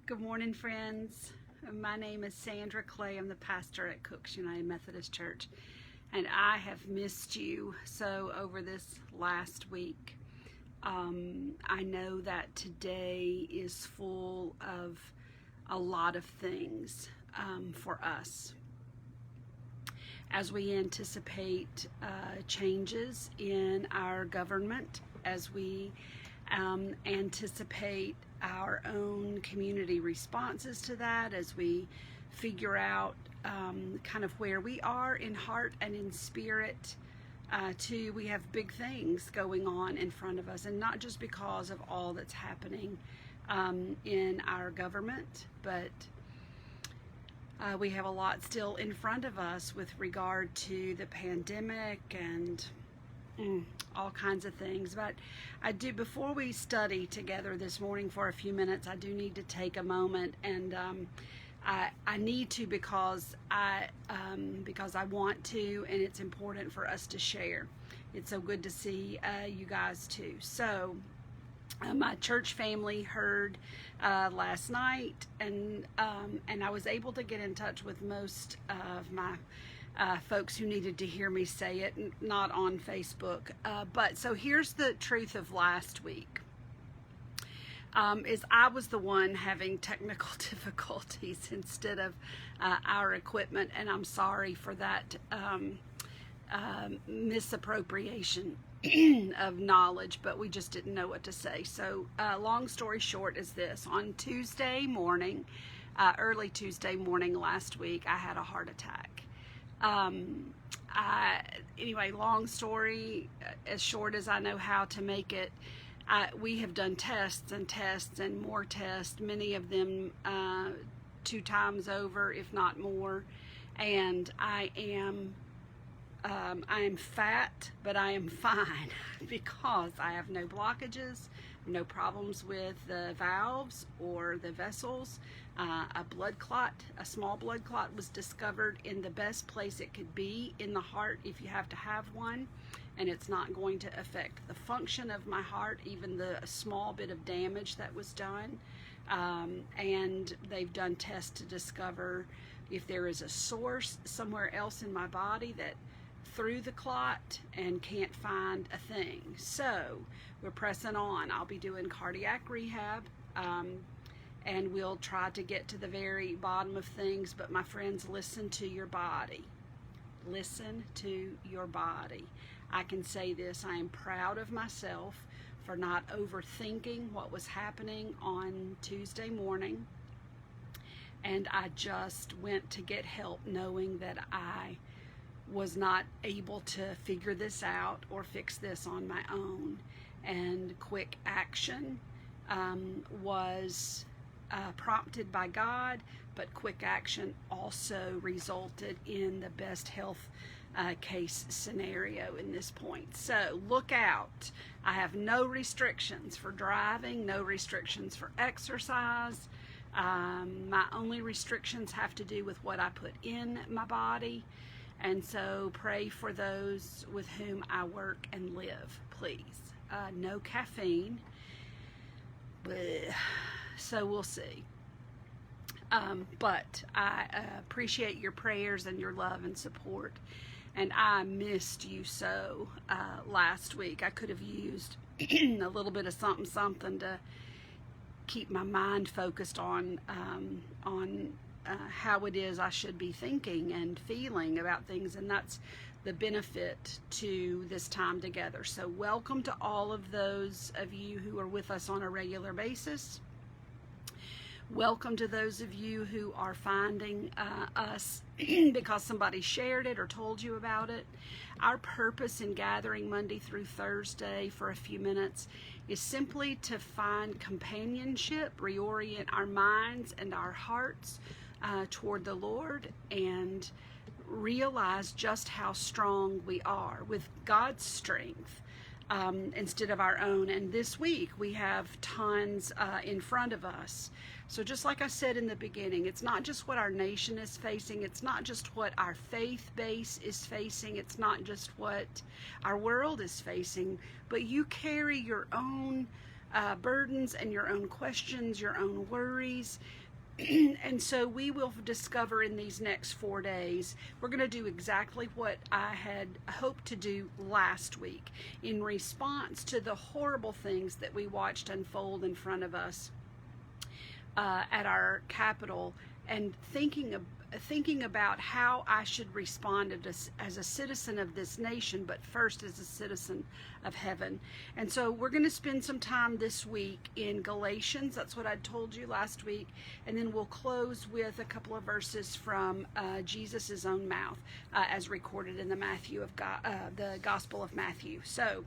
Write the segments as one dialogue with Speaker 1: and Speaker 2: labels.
Speaker 1: Good morning, friends. My name is Sandra Clay. I'm the pastor at Cooks United Methodist Church, and I have missed you so over this last week. I know that today is full of a lot of things for us as we anticipate changes in our government, as we anticipate our own community responses to that, as we figure out kind of where we are in heart and in spirit. Too, we have big things going on in front of us, and not just because of all that's happening in our government, but we have a lot still in front of us with regard to the pandemic and all kinds of things. But I do, before we study together this morning for a few minutes, I do need to take a moment, and I need to because I want to, and it's important for us to share. It's so good to see you guys too. So my church family heard last night, and I was able to get in touch with most of my folks who needed to hear me say it, not on Facebook. But so here's the truth of last week. Is I was the one having technical difficulties instead of our equipment, and I'm sorry for that misappropriation of knowledge, but we just didn't know what to say. So long story short is this: on Tuesday morning, early Tuesday morning last week, I had a heart attack. Anyway, long story, as short as I know how to make it, we have done tests and tests and more tests, many of them 2 times over, if not more, and I am fat, but I am fine because I have no blockages, no problems with the valves or the vessels. A small blood clot was discovered in the best place it could be, in the heart, if you have to have one, and it's not going to affect the function of my heart, even the small bit of damage that was done. And they've done tests to discover if there is a source somewhere else in my body that through the clot, and can't find a thing. So we're pressing on. I'll be doing cardiac rehab, and we'll try to get to the very bottom of things. But my friends, listen to your body. Listen to your body. I can say this: I am proud of myself for not overthinking what was happening on Tuesday morning, and I just went to get help, knowing that I was not able to figure this out or fix this on my own. And quick action was prompted by God, but quick action also resulted in the best health case scenario in this point. So look out. I have no restrictions for driving, no restrictions for exercise. My only restrictions have to do with what I put in my body. And so pray for those with whom I work and live, please. No caffeine. Blech. So we'll see. But I appreciate your prayers and your love and support. And I missed you so last week. I could have used a little bit of something to keep my mind focused on how it is I should be thinking and feeling about things, and that's the benefit to this time together. So welcome to all of those of you who are with us on a regular basis. Welcome to those of you who are finding us because somebody shared it or told you about it. Our purpose in gathering Monday through Thursday for a few minutes is simply to find companionship, reorient our minds and our hearts toward the Lord, and realize just how strong we are with God's strength instead of our own. And this week we have tons in front of us. So just like I said in the beginning, it's not just what our nation is facing, it's not just what our faith base is facing, it's not just what our world is facing, but you carry your own burdens and your own questions, your own worries. And so we will discover in these next 4 days, we're going to do exactly what I had hoped to do last week in response to the horrible things that we watched unfold in front of us at our Capitol, and thinking about how I should respond as a citizen of this nation, but first as a citizen of heaven. And so we're going to spend some time this week in Galatians. That's what I told you last week. And then we'll close with a couple of verses from Jesus' own mouth, as recorded in the Gospel of Matthew. So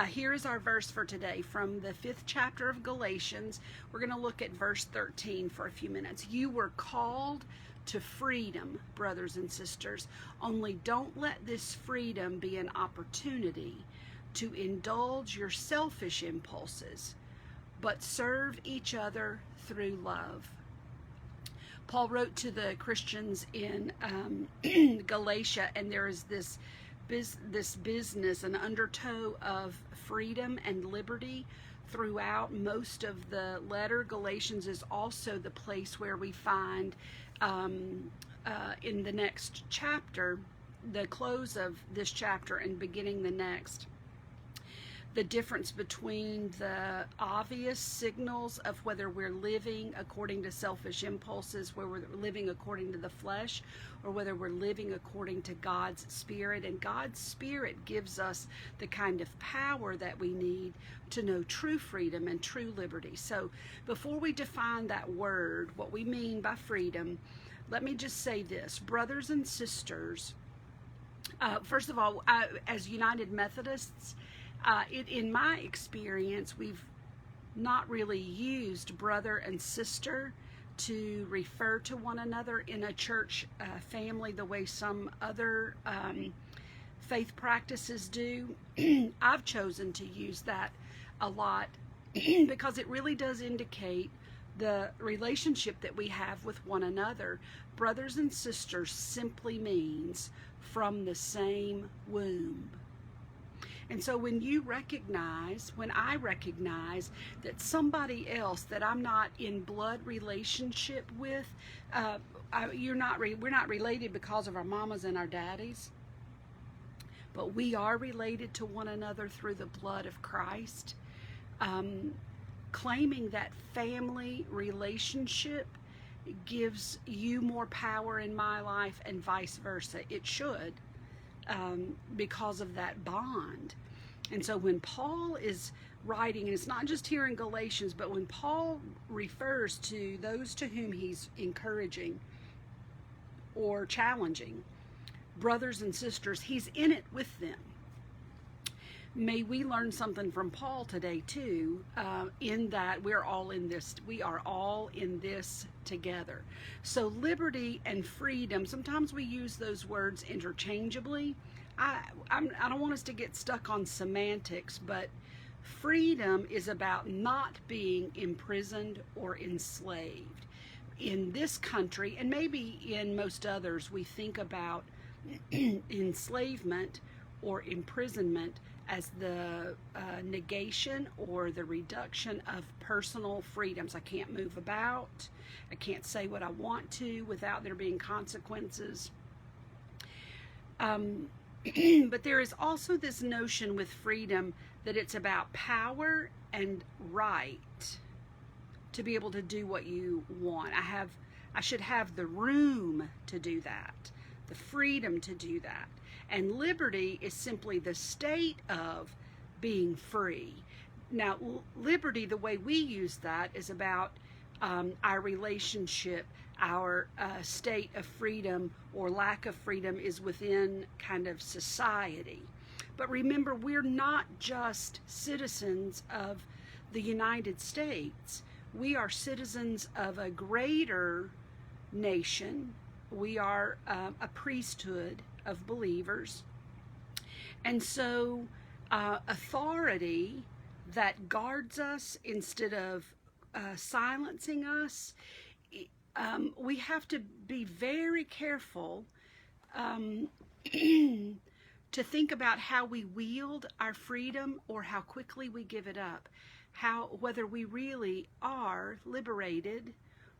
Speaker 1: here is our verse for today from the 5th chapter of Galatians. We're going to look at verse 13 for a few minutes. You were called to freedom, brothers and sisters. Only don't let this freedom be an opportunity to indulge your selfish impulses, but serve each other through love. Paul wrote to the Christians in Galatia, and there is this business, an undertow of freedom and liberty throughout most of the letter. Galatians is also the place where we find in the next chapter, the close of this chapter and beginning the next, the difference between the obvious signals of whether we're living according to selfish impulses, where we're living according to the flesh, or whether we're living according to God's Spirit. And God's Spirit gives us the kind of power that we need to know true freedom and true liberty. So before we define that word, what we mean by freedom, let me just say this. Brothers and sisters, first of all, as United Methodists, in my experience, we've not really used brother and sister to refer to one another in a church family the way some other faith practices do. I've chosen to use that a lot because it really does indicate the relationship that we have with one another. Brothers and sisters simply means from the same womb. And so when I recognize that somebody else that I'm not in blood relationship with, we're not related because of our mamas and our daddies, but we are related to one another through the blood of Christ. Claiming that family relationship gives you more power in my life and vice versa. It should, because of that bond. And so when Paul is writing, and it's not just here in Galatians, but when Paul refers to those to whom he's encouraging or challenging, brothers and sisters, he's in it with them. May we learn something from Paul today too, in that we are all in this together. So liberty and freedom, sometimes we use those words interchangeably. I don't want us to get stuck on semantics, but freedom is about not being imprisoned or enslaved. In this country, and maybe in most others, we think about enslavement or imprisonment as the negation or the reduction of personal freedoms. I can't move about. I can't say what I want to without there being consequences. But there is also this notion with freedom that it's about power and right to be able to do what you want. I should have the room to do that, the freedom to do that. And liberty is simply the state of being free. Now, liberty, the way we use that, is about our relationship, our state of freedom or lack of freedom is within kind of society. But remember, we're not just citizens of the United States. We are citizens of a greater nation. We are a priesthood of believers. And so authority that guards us instead of silencing us, we have to be very careful to think about how we wield our freedom or how quickly we give it up. whether we really are liberated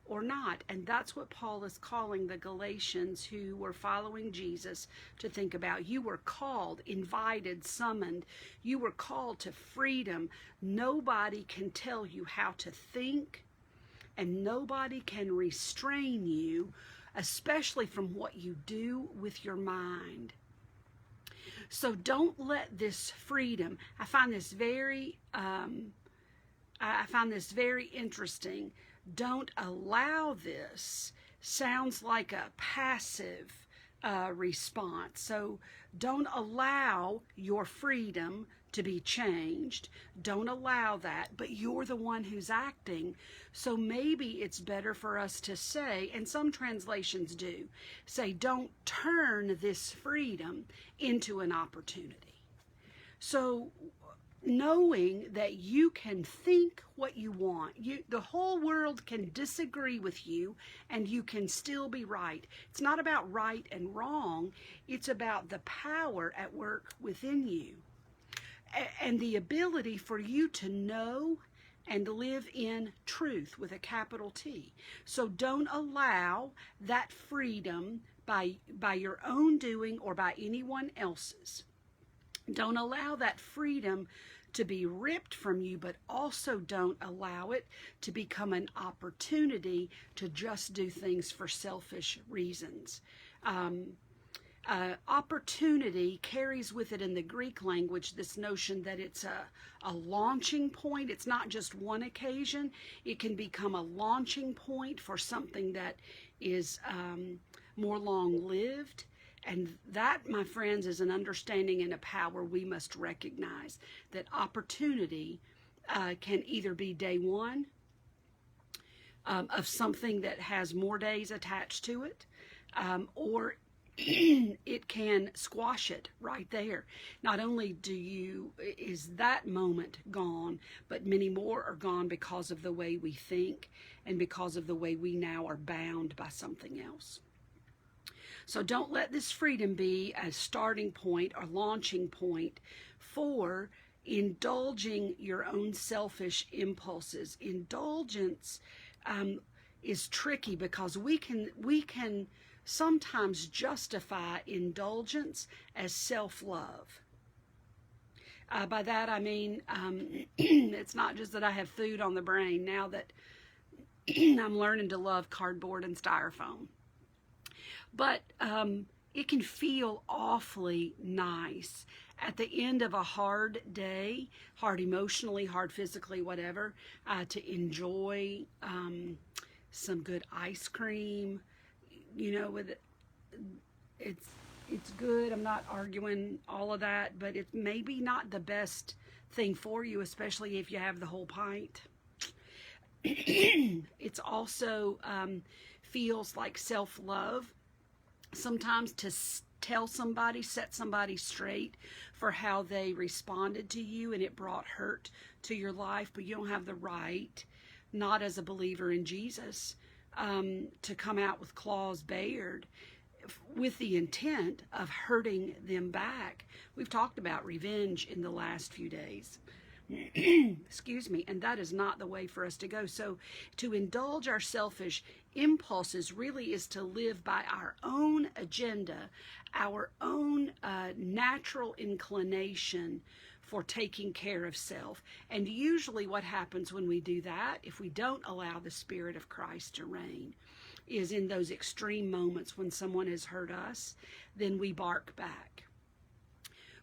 Speaker 1: or not. And that's what Paul is calling the Galatians who were following Jesus to think about. You were called, invited, summoned. You were called to freedom. Nobody can tell you how to think, and nobody can restrain you, especially from what you do with your mind. So don't let this freedom, I find this very interesting. Don't allow this. Sounds like a passive response. So don't allow your freedom to be changed. Don't allow that, but you're the one who's acting. So maybe it's better for us to say, and some translations do, say, don't turn this freedom into an opportunity. So knowing that you can think what you want. The whole world can disagree with you, and you can still be right. It's not about right and wrong. It's about the power at work within you and the ability for you to know and live in truth with a capital T. So don't allow that freedom by your own doing or by anyone else's. Don't allow that freedom to be ripped from you, but also don't allow it to become an opportunity to just do things for selfish reasons. Opportunity carries with it in the Greek language this notion that it's a launching point. It's not just one occasion. It can become a launching point for something that is more long-lived. And that, my friends, is an understanding and a power we must recognize, that opportunity can either be day one of something that has more days attached to it, or it can squash it right there. Not only is that moment gone, but many more are gone because of the way we think and because of the way we now are bound by something else. So don't let this freedom be a starting point or launching point for indulging your own selfish impulses. Indulgence is tricky because we can sometimes justify indulgence as self-love. By that I mean it's not just that I have food on the brain now that I'm learning to love cardboard and styrofoam. But it can feel awfully nice at the end of a hard day, hard emotionally, hard physically, whatever, to enjoy some good ice cream. You know, it's good. I'm not arguing all of that, but it's maybe not the best thing for you, especially if you have the whole pint. It's also feels like self-love. Sometimes to tell somebody, set somebody straight for how they responded to you and it brought hurt to your life, but you don't have the right, not as a believer in Jesus, to come out with claws bared with the intent of hurting them back. We've talked about revenge in the last few days. Excuse me, and that is not the way for us to go. So to indulge our selfish impulses really is to live by our own agenda, our own natural inclination for taking care of self. And usually what happens when we do that, if we don't allow the Spirit of Christ to reign, is in those extreme moments when someone has hurt us, then we bark back.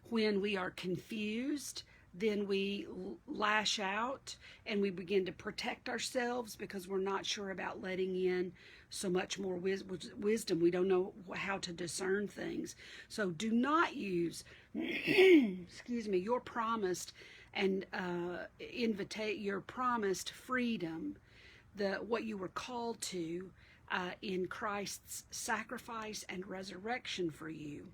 Speaker 1: When we are confused, then we lash out and we begin to protect ourselves because we're not sure about letting in so much more wisdom. We don't know how to discern things. So do not use, excuse me, your promised and your promised freedom, what you were called to in Christ's sacrifice and resurrection for you.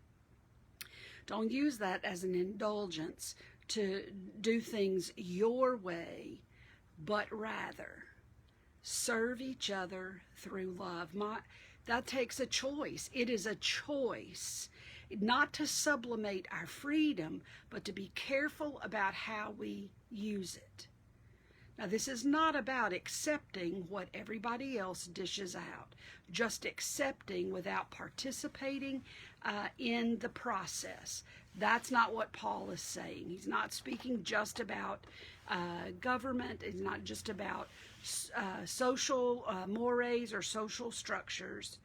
Speaker 1: Don't use that as an indulgence to do things your way, but rather serve each other through love. That takes a choice. It is a choice not to sublimate our freedom, but to be careful about how we use it. Now, this is not about accepting what everybody else dishes out, just accepting without participating in the process. That's not what Paul is saying. He's not speaking just about government. It's not just about social mores or social structures,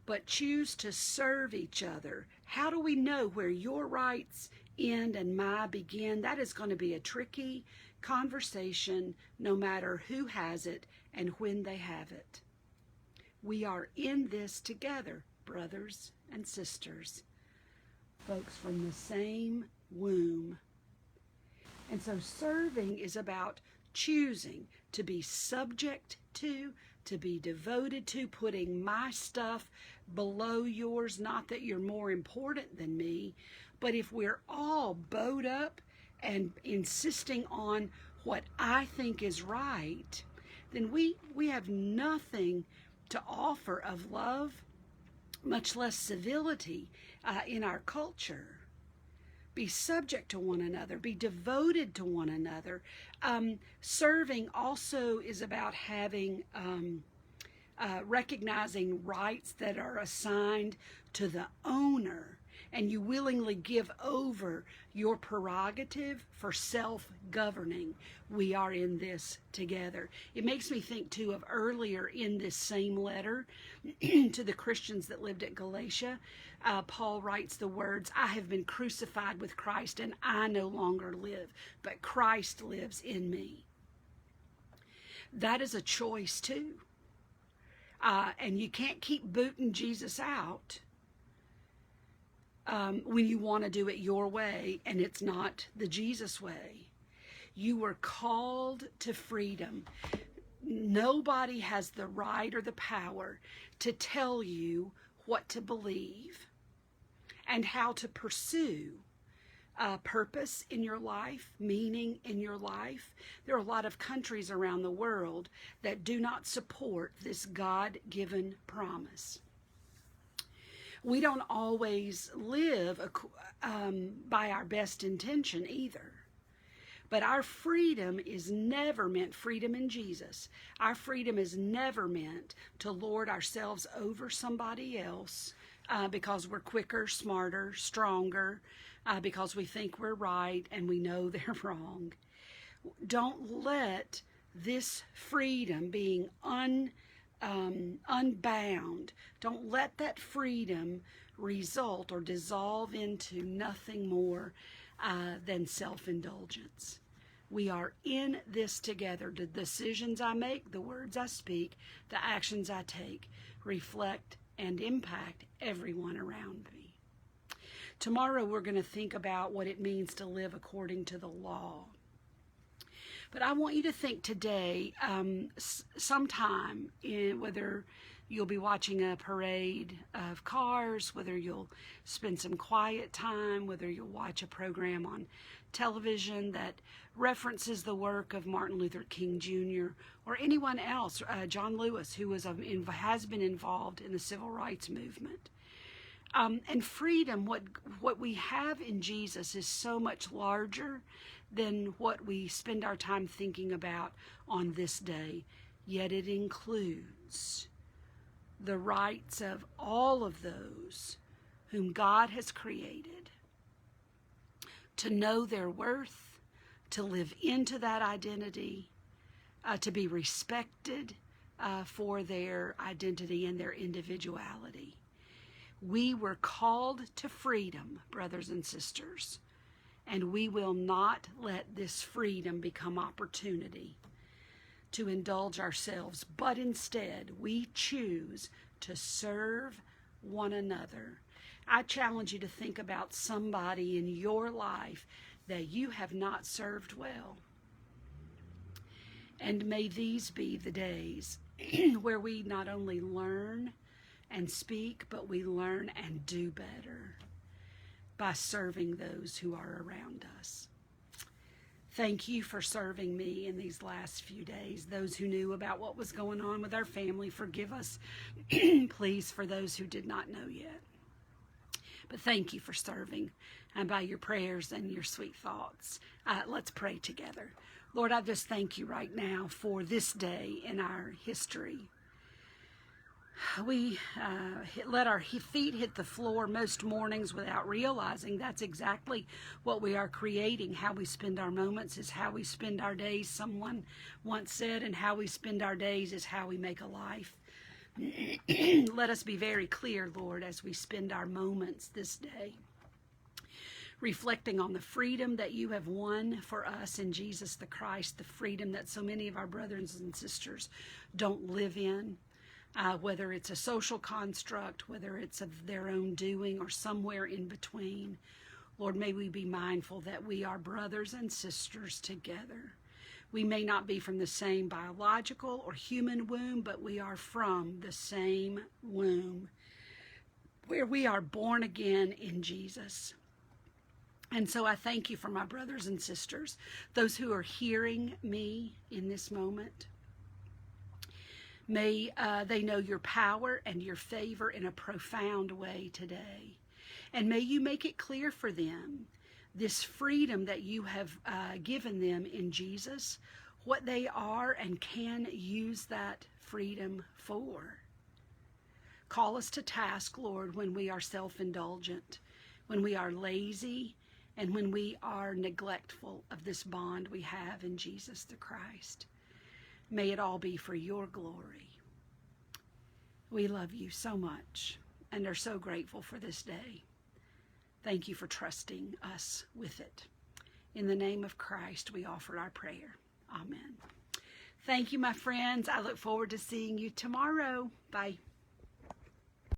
Speaker 1: but choose to serve each other. How do we know where your rights end and my begin? That is going to be a tricky conversation, no matter who has it and when they have it. We are in this together, brothers and sisters, folks from the same womb. And so serving is about choosing to be subject to be devoted to, putting my stuff below yours. Not that you're more important than me, but if we're all bowed up and insisting on what I think is right, then we have nothing to offer of love, much less civility in our culture. Be subject to one another. Be devoted to one another. Serving also is about having, recognizing rights that are assigned to the owner, and you willingly give over your prerogative for self-governing. We are in this together. It makes me think, too, of earlier in this same letter to the Christians that lived at Galatia. Paul writes the words, I have been crucified with Christ, and I no longer live, but Christ lives in me. That is a choice, too. And you can't keep booting Jesus out when you want to do it your way and it's not the Jesus way. You were called to freedom. Nobody has the right or the power to tell you what to believe and how to pursue purpose in your life, meaning in your life. There are a lot of countries around the world that do not support this God-given promise. We don't always live by our best intention either. But our freedom is never meant freedom in Jesus. Our freedom is never meant to lord ourselves over somebody else because we're quicker, smarter, stronger, because we think we're right and we know they're wrong. Don't let this freedom being unbound, don't let that freedom result or dissolve into nothing more than self-indulgence. We are in this together. The decisions I make, the words I speak, the actions I take reflect and impact everyone around me. Tomorrow we're going to think about what it means to live according to the law. But I want you to think today, sometime, whether you'll be watching a parade of cars, whether you'll spend some quiet time, whether you'll watch a program on television that references the work of Martin Luther King Jr. or anyone else, John Lewis, who has been involved in the civil rights movement. And freedom, what we have in Jesus is so much larger than what we spend our time thinking about on this day. Yet it includes the rights of all of those whom God has created to know their worth, to live into that identity, to be respected for their identity and their individuality. We were called to freedom, brothers and sisters, and we will not let this freedom become opportunity to indulge ourselves, but instead we choose to serve one another. I challenge you to think about somebody in your life that you have not served well. And may these be the days where we not only learn and speak, but we learn and do better by serving those who are around us. Thank you for serving me in these last few days. Those who knew about what was going on with our family, forgive us, please, for those who did not know yet. But thank you for serving and by your prayers and your sweet thoughts. Let's pray together. Lord, I just thank you right now for this day in our history. We let our feet hit the floor most mornings without realizing that's exactly what we are creating. How we spend our moments is how we spend our days, someone once said, and how we spend our days is how we make a life. Let us be very clear, Lord, as we spend our moments this day, reflecting on the freedom that you have won for us in Jesus the Christ, the freedom that so many of our brothers and sisters don't live in. Whether it's a social construct, whether it's of their own doing, or somewhere in between. Lord, may we be mindful that we are brothers and sisters together. We may not be from the same biological or human womb, but we are from the same womb, where we are born again in Jesus. And so I thank you for my brothers and sisters, those who are hearing me in this moment. May they know your power and your favor in a profound way today. And may you make it clear for them this freedom that you have given them in Jesus, what they are and can use that freedom for. Call us to task, Lord, when we are self-indulgent, when we are lazy, and when we are neglectful of this bond we have in Jesus the Christ. May it all be for your glory. We love you so much and are so grateful for this day. Thank you for trusting us with it. In the name of Christ, we offer our prayer. Amen. Thank you, my friends. I look forward to seeing you tomorrow. Bye.